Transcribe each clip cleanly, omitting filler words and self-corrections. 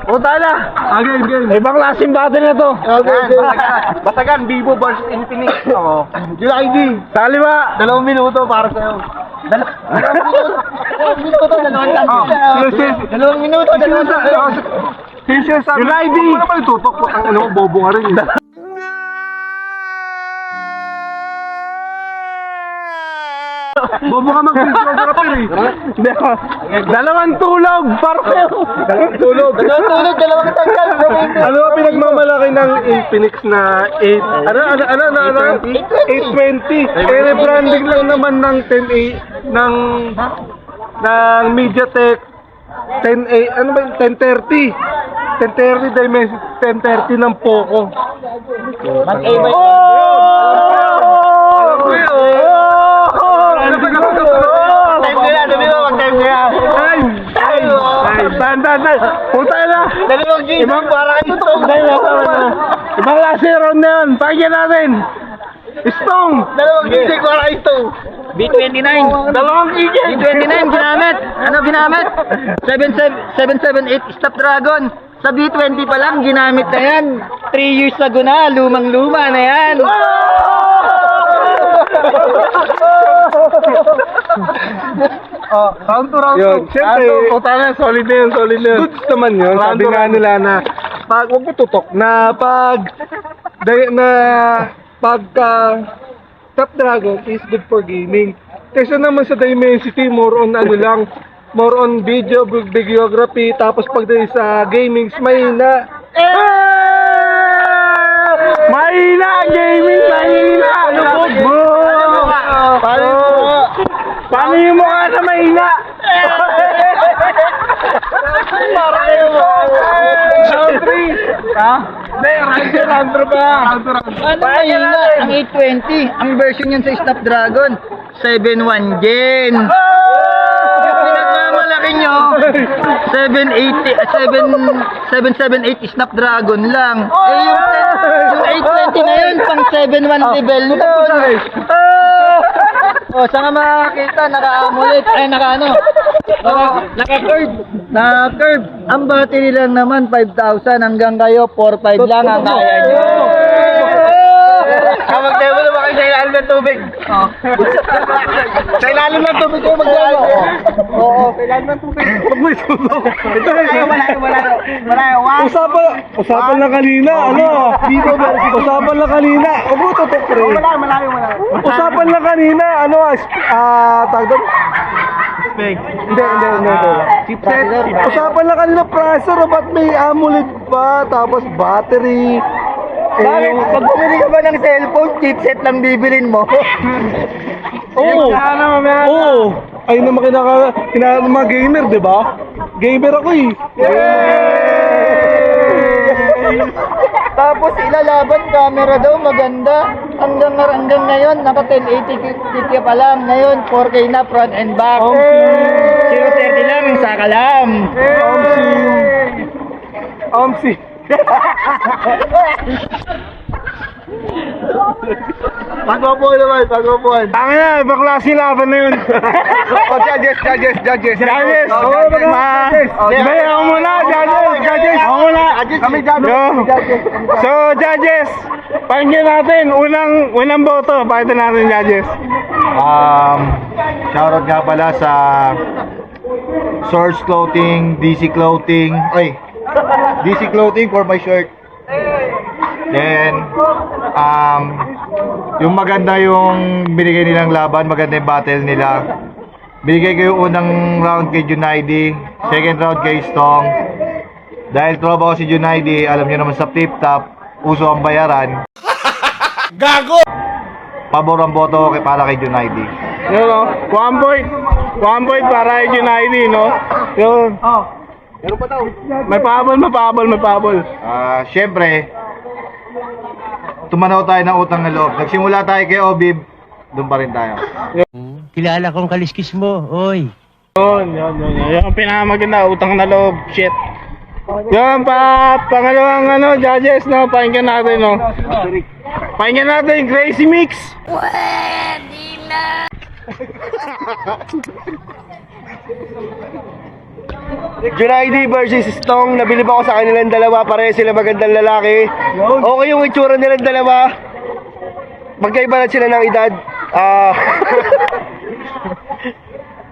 Puta na! Game. Ibang klaseng battle na to. Batagan, Vivo versus Infinix. Oo. July D. Sali ba? 2 minuto para sa'yo. 2 minuto, 2 minuto. July D. Ano pala tutok? Ano mo, bobo ka rin. Bobo ka mag-videographer eh. Dalawang tulog, parcel. Dalawang tanggal. Ano ba pinagmamalaki ng Infinix na 8? Ano? 820. Rebranding lang naman ng 10A ng MediaTek 10A, ano ba yung 1030? 1030 Dimensity 1030 ng Poco. Puta na! Dalawang G, para kayo ito. Ibang klase round na yun. Pakinggan natin. Stone! Dalawang G, para kayo ito. B29. Dalawang igil! B29 ginamit. Ano ginamit? 778 Snapdragon. Sa B20 pa lang ginamit na yan. 3 years ago na, lumang-luma na yan. Round to round. Yun, siyempre, puta na, solid na yun. Goods naman yun. Sabi nga nila na, wag mo tutok, na pagka Snapdragon is good for gaming. Kaysa naman sa Dimensity, more on more on videography, tapos pagdating sa gaming, mahina. Mahina! Gaming! Mahina! Paano yung mukha na mahina? Round 3. Ha? Hindi, round 3 ba? Ano mahina? Ang 820. Ang version yan sa Snapdragon, 7.1 Gen. Pinagmamalaki nyo, 778 Snapdragon lang. Eh yung 820 na yun, pang 7.1 level nun. O, saan nga makakita? Naka-AMOLED, ay naka-ano? Naka-curve. Naka-curve. Ang battery lang naman, 5,000 hanggang kayo, 4,500 lang ang kaya nyo. Mag-demo na ba kayo sa ilalim ng tubig? Sa ilalim ng tubig kayo mag-demo? Oo, sa ilalim ng tubig. Huwag mo isunog. Ito malayo. Usapan na kanina, ano? Usapan na kanina. Huwag mo tutok, pre. Malayo. Usapan na kanina, ano? Tag doon? Hindi. Chipset. Usapan na kanina, processor, ba't may AMOLED pa? Tapos battery. Bakit? Pag bumili ka ba ng cellphone, chipset lang bibilin mo? Oo. Ay naman kinaka mga gamer, di ba? Gamer ako eh. Tapos ilalaban, camera daw maganda. Hanggang ngayon, naka 1080 pa lang. Ngayon, 4K na front and back. 030 lang, yung saka lang. Omsi. Pag-upuan naman. Tangin na, ibang klase laban na yun. O, judges. Judges. Oo, Judges. Ako muna, judges. Ako muna. Kami judges. So, judges, pakinggan natin. Unang boto. Pakinggan natin, judges. Shoutout nga pala sa Source Clothing, DC Clothing. DC Clothing for my shirt. Then, yung maganda yung binigay nilang laban, maganda yung battle nila. Binigay ko yung unang round kay Junaidi, second round kay Stong. Dahil tropa ko si Junaidi, alam niyo naman sa flip-top, uso ang bayaran. Gago! Pabor ang boto ko para kay Junaidi. Yun o, 1 point. 1 point para kay Junaidi, no? Yun. Meron pa daw. May pahabol. Siyempre, tumanaw tayo ng utang na loob. Nagsimula tayo kay Obib, doon pa rin tayo. Kilala kong kaliskis mo, oy. Yun. Yung pinakamaganda, utang na loob. Shit. Yun, pangalawang judges, no? Pakinggan natin, no? Pakinggan natin, Crazy Mix. Junaidi versus Stong, nabilib ako sa kanilang dalawa, pareho sila magandang lalaki. Okay yung itsura nilang dalawa. Magkaiba na sila ng edad.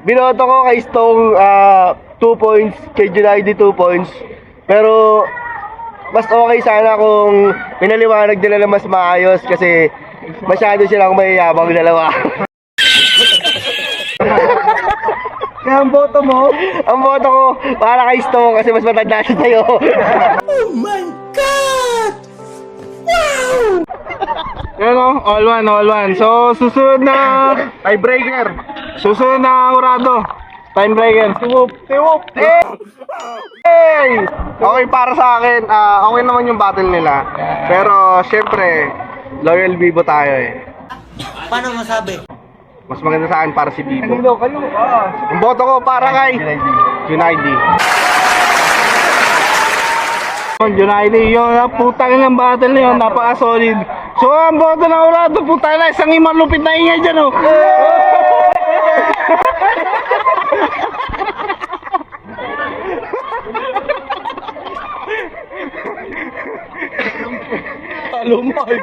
Binoto ko kay Stong 2 points, kay Junaidi 2 points. Pero mas okay sana kung pinaliwanag nila na mas maayos kasi masyado silang mayayabang dalawa. Kaya ang boto mo, Ang boto ko para kay Stong kasi mas matanda siya sa'yo. Yan o, all one. So, susunod na tiebreaker. Susunod na urado. Timebreaker. Tiwop. Hey! Okay para sa akin, okay naman yung battle nila. Pero, syempre, loyal Bibo tayo eh. Paano masabi? Mas maganda sa akin para si Bibo. kayo. Ang boto ko para kay Junaidi. Junaidi, yung putang ng battle na yun, napaka-solid. So, ang boto ng urado, putang na, isang imalupit na ingay dyan, oh. Talumag.